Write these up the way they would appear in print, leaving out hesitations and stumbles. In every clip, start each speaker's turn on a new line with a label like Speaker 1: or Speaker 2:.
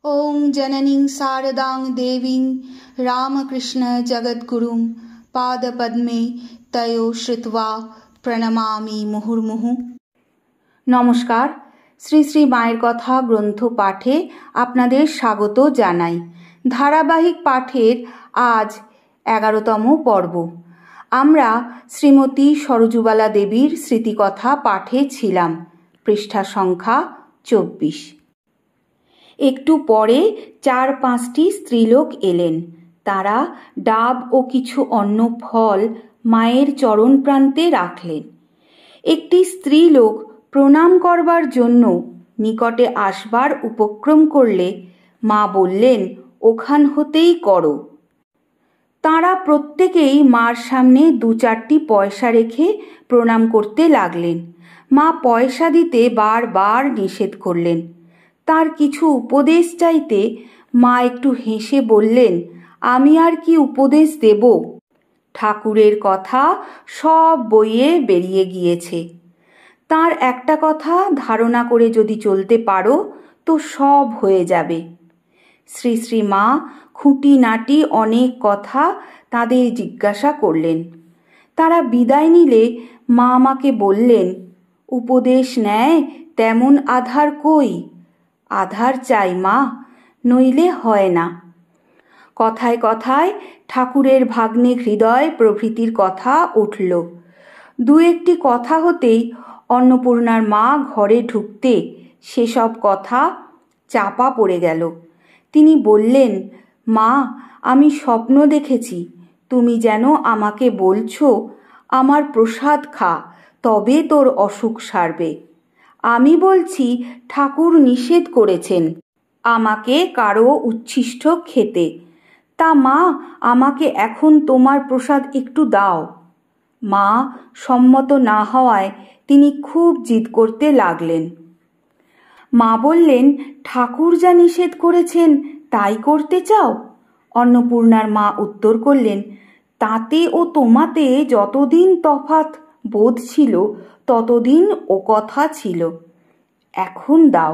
Speaker 1: ॐ जननीं शारदां देवीं रामकृष्ण जगद्गुरुं पादपद्मे तयो श्रुत्वा প্রণমামি মুহুর্মুহু। নমস্কার। শ্রী শ্রী মায়ের কথা গ্রন্থ পাঠে আপনাদের স্বাগত জানাই। ধারাবাহিক পাঠের আজ 11তম পর্ব। আমরা শ্রীমতী সরজুবালা দেবীর স্মৃতিকথা পাঠে ছিলাম। পৃষ্ঠা সংখ্যা 24। একটু পরে 4-5টি স্ত্রীলোক এলেন। তারা ডাব ও কিছু অন্ন ফল মায়ের চরণ প্রান্তে রাখলেন। একটি স্ত্রীলোক প্রণাম করবার জন্য নিকটে আসবার উপক্রম করলে মা বললেন, ওখান হতেই করো। তাঁরা প্রত্যেকেই মার সামনে 2-4টি পয়সা রেখে প্রণাম করতে লাগলেন। মা পয়সা দিতে বারবার নিষেধ করলেন। তার কিছু উপদেশ চাইতে মা একটু হেসে বললেন, আমি আর কি উপদেশ দেব? ঠাকুরের কথা সব বইয়ে বেরিয়ে গিয়েছে। তার একটা কথা ধারণা করে যদি চলতে পারো তো সব হয়ে যাবে। শ্রী শ্রী মা খুঁটিনাটি অনেক কথা তাদের জিজ্ঞাসা করলেন। তারা বিদায় নিলে মা আমাকে বললেন, উপদেশ নেয় তেমন আধার কই? আধার চাই মা, নইলে হয় না। কথায় কথায় ঠাকুরের ভাগ্নে হৃদয় প্রভৃতির কথা উঠল। 2-1টি কথা হতেই অন্নপূর্ণার মা ঘরে ঢুকতে সেসব কথা চাপা পড়ে গেল। তিনি বললেন, মা, আমি স্বপ্ন দেখেছি, তুমি যেন আমাকে বলছো আমার প্রসাদ খা, তবে তোর অসুখ সারবে। আমি বলছি ঠাকুর নিষেধ করেছেন আমাকে কারো উচ্ছিষ্ট খেতে। তা মা, আমাকে এখন তোমার প্রসাদ একটু দাও। মা সম্মত না হওয়ায় তিনি খুব জিদ করতে লাগলেন। মা বললেন, ঠাকুর যা নিষেধ করেছেন তাই করতে চাও? অন্নপূর্ণার মা উত্তর করলেন, তাতে ও তোমাতে যতদিন তফাৎ বোধ ছিল ততদিন ও কথা ছিল। এখন দাও।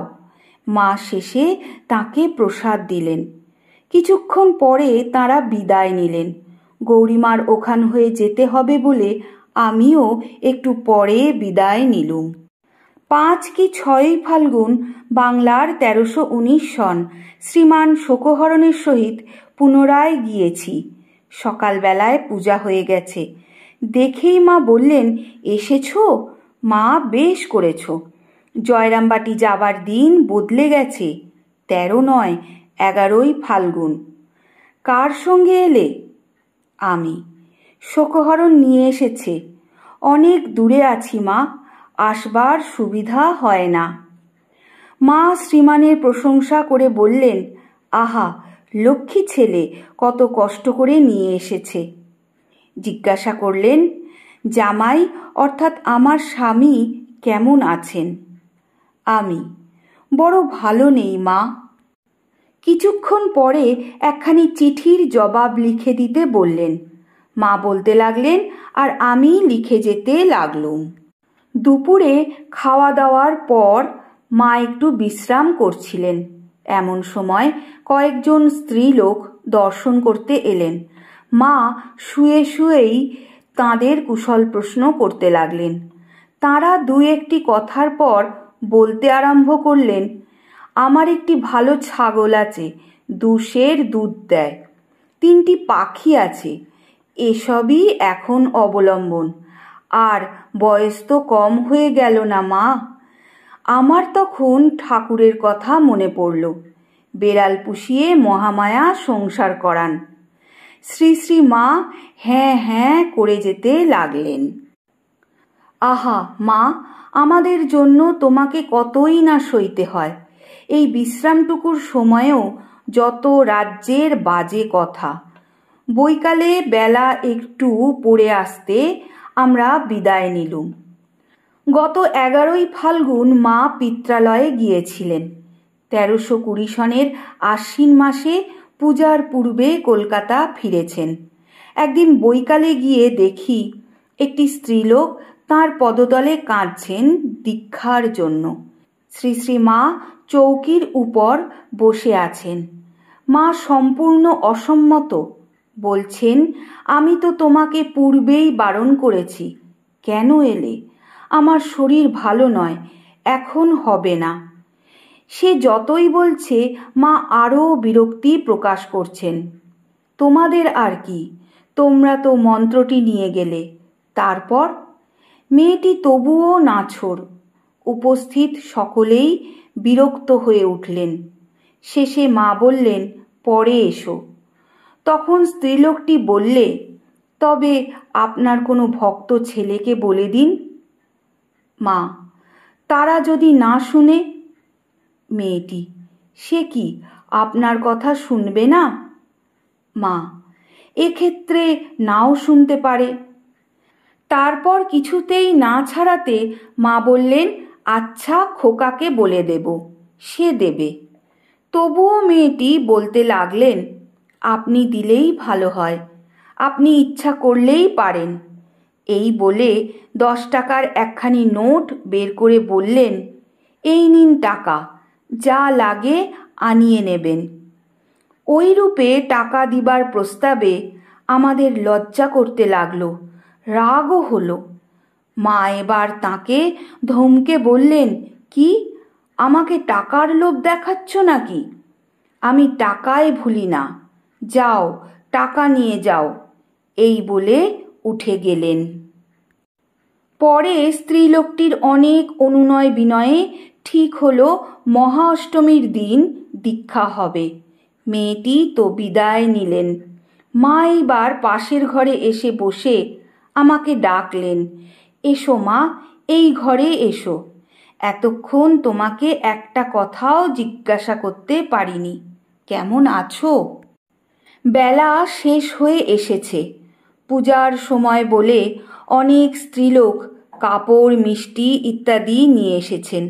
Speaker 1: মা শেষে তাকে প্রসাদ দিলেন। কিছুক্ষণ পরে তারা বিদায় নিলেন। গৌরীমার ওখান হয়ে যেতে হবে বলে আমিও একটু পরে বিদায় নিলুম। 5 কি 6 ফাল্গুন বাংলার 1319 সন শ্রীমান শোকহরণের সহিত পুনরায় গিয়েছি। সকালবেলায় পূজা হয়ে গেছে। দেখেই মা বললেন, এসেছো? মা, বেশ করেছ। জয়রামবাটি যাবার দিন বদলে গেছে। 13 নয়, 11ই ফাল্গুন। কার সঙ্গে এলে? আমি। শোকহরণ নিয়ে এসেছে। অনেক দূরে আছি মা, আসবার সুবিধা হয় না। মা শ্রীমানের প্রশংসা করে বললেন, আহা, লক্ষ্মী ছেলে, কত কষ্ট করে নিয়ে এসেছে। জিজ্ঞাসা করলেন, জামাই অর্থাৎ আমার স্বামী কেমন আছেন? আমি, বড় ভালো নেই মা। কিছুক্ষণ পরে একখানি চিঠির জবাব লিখে দিতে বললেন। মা বলতে লাগলেন আর আমি লিখে যেতে লাগলুম। দুপুরে খাওয়া দাওয়ার পর মা একটু বিশ্রাম করছিলেন। এমন সময় কয়েকজন স্ত্রীলোক দর্শন করতে এলেন। মা শুয়ে শুয়েই তাঁদের কুশল প্রশ্ন করতে লাগলেন। তাঁরা 2-1টি কথার পর বলতে আরম্ভ করলেন, আমার একটি ভালো ছাগল আছে, 2 সের দুধ দেয়। 3টি পাখি আছে, এসবই এখন অবলম্বন। আর বয়স তো কম হয়ে গেল না মা। আমার তখন ঠাকুরের কথা মনে পড়ল, বেড়াল পুষিয়ে মহামায়া সংসার করান। শ্রী শ্রী মা হ্যাঁ হ্যাঁ করে যেতে লাগলেন। আহা মা, আমাদের জন্য তোমাকে কতই না সইতে হয়। এই বিশ্রামটুকুর সময়েও যত রাজ্যের বাজে কথা। বৈকালে বেলা একটু পড়ে আসতে আমরা বিদায় নিলুম। গত 11ই ফাল্গুন মা পিত্রালয়ে গিয়েছিলেন। 1320 সনের আশ্বিন মাসে পূজার পূর্বে কলকাতা ফিরেছেন। একদিন বৈকালে গিয়ে দেখি একটি স্ত্রীলোক তাঁর পদতলে কাঁদছেন দীক্ষার জন্য। শ্রী শ্রী মা চৌকির উপর বসে আছেন। মা সম্পূর্ণ অসম্মত, বলছেন, আমি তো তোমাকে পূর্বেই বারণ করেছি, কেন এলে? আমার শরীর ভালো নয়, এখন হবে না। সে যতই বলছে, মা আরও বিরক্তি প্রকাশ করছেন। তোমাদের আর কি, তোমরা তো মন্ত্রটি নিয়ে গেলে, তারপর? মেয়েটি তবুও নাছোড়। উপস্থিত সকলেই বিরক্ত হয়ে উঠলেন। শেষে মা বললেন, পরে এসো। তখন স্ত্রীলোকটি বললে, তবে আপনার কোনো ভক্ত ছেলেকে বলে দিন। মা, তারা যদি না শুনে? মেয়েটি, সে কি আপনার কথা শুনবে না? মা, এক্ষেত্রে নাও শুনতে পারে। তারপর কিছুতেই না ছাড়াতে মা বললেন, আচ্ছা, খোকাকে বলে দেব, সে দেবে। তবুও মেয়েটি বলতে লাগলেন, আপনি দিলেই ভালো হয়, আপনি ইচ্ছা করলেই পারেন। এই বলে 10 টাকার একখানি নোট বের করে বললেন, এই নিন টাকা, যা লাগে আনিয়ে নেবেন। ওই রূপে টাকা দিবার প্রস্তাবে আমাদের লজ্জা করতে লাগলো, রাগও হলো। মা এবার তাকে ধমকে বললেন, কি, আমাকে টাকার লোভ দেখাচ্ছ নাকি? আমি টাকায় ভুলি না, যাও টাকা নিয়ে যাও, এই বলে উঠে গেলেন। পরে স্ত্রীলোকটির অনেক অনুনয় বিনয়ে ঠিক হলো মহা অষ্টমীর দিন দীক্ষা হবে। মেয়েটি তো বিদায় নিলেন। মা এইবার পাশের ঘরে এসে বসে আমাকে ডাকলেন, এসো মা, এই ঘরে এসো, এতক্ষণ তোমাকে একটা কথাও জিজ্ঞাসা করতে পারিনি, কেমন আছো? বেলা শেষ হয়ে এসেছে। পূজার সময় বলে অনেক স্ত্রীলোক কাপড়, মিষ্টি ইত্যাদি নিয়ে এসেছেন।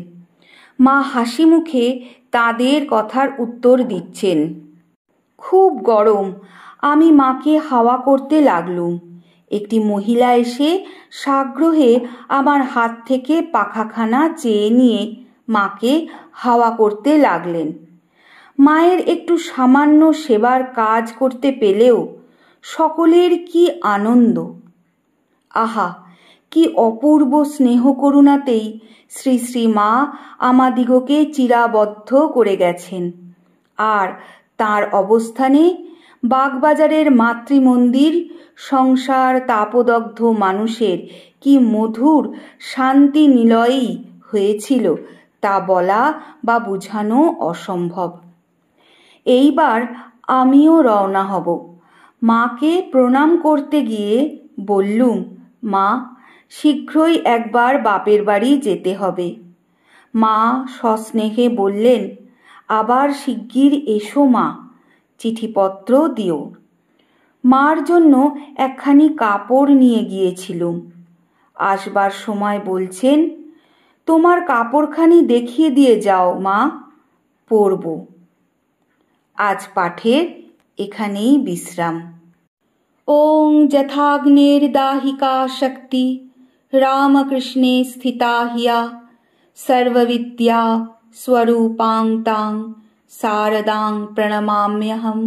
Speaker 1: মা হাসি মুখে তাদের কথার উত্তর দিচ্ছেন। খুব গরম, আমি মাকে হাওয়া করতে লাগলুম। একটি মহিলা এসে সাগ্রহে আমার হাত থেকে পাখাখানা চেয়ে নিয়ে মাকে হাওয়া করতে লাগলেন। মায়ের একটু সামান্য সেবার কাজ করতে পেলেও সকলের কি আনন্দ! আহা, কি অপূর্ব স্নেহ করুণাতেই শ্রী শ্রী মা আমাদিগকে চিরাবদ্ধ করে গেছেন। আর তার অবস্থানে বাগবাজারের মাতৃমন্দির সংসার তাপদগ্ধ মানুষের কি মধুর শান্তি নিলয়ই হয়েছিল, তা বলা বা বুঝানো অসম্ভব। এইবার আমিও রওনা হব। মাকে প্রণাম করতে গিয়ে বললুম, মা, শীঘ্রই একবার বাপের বাড়ি যেতে হবে। মা সস্নেহে বললেন, আবার শিগগির এসো মা, চিঠিপত্র দিও। মার জন্য একখানি কাপড় নিয়ে গিয়েছিলুম। আসবার সময় বলছেন, তোমার কাপড়খানি দেখিয়ে দিয়ে যাও মা, পরব। আজ পাঠের এখানেই বিশ্রাম। ওং যথাগ্নের্দাহিকা শক্তি রামকৃষ্ণে স্থিতা হিয়া সর্ববিদ্যা स्वरूपां तां शारदां प्रणमाम्यहम्।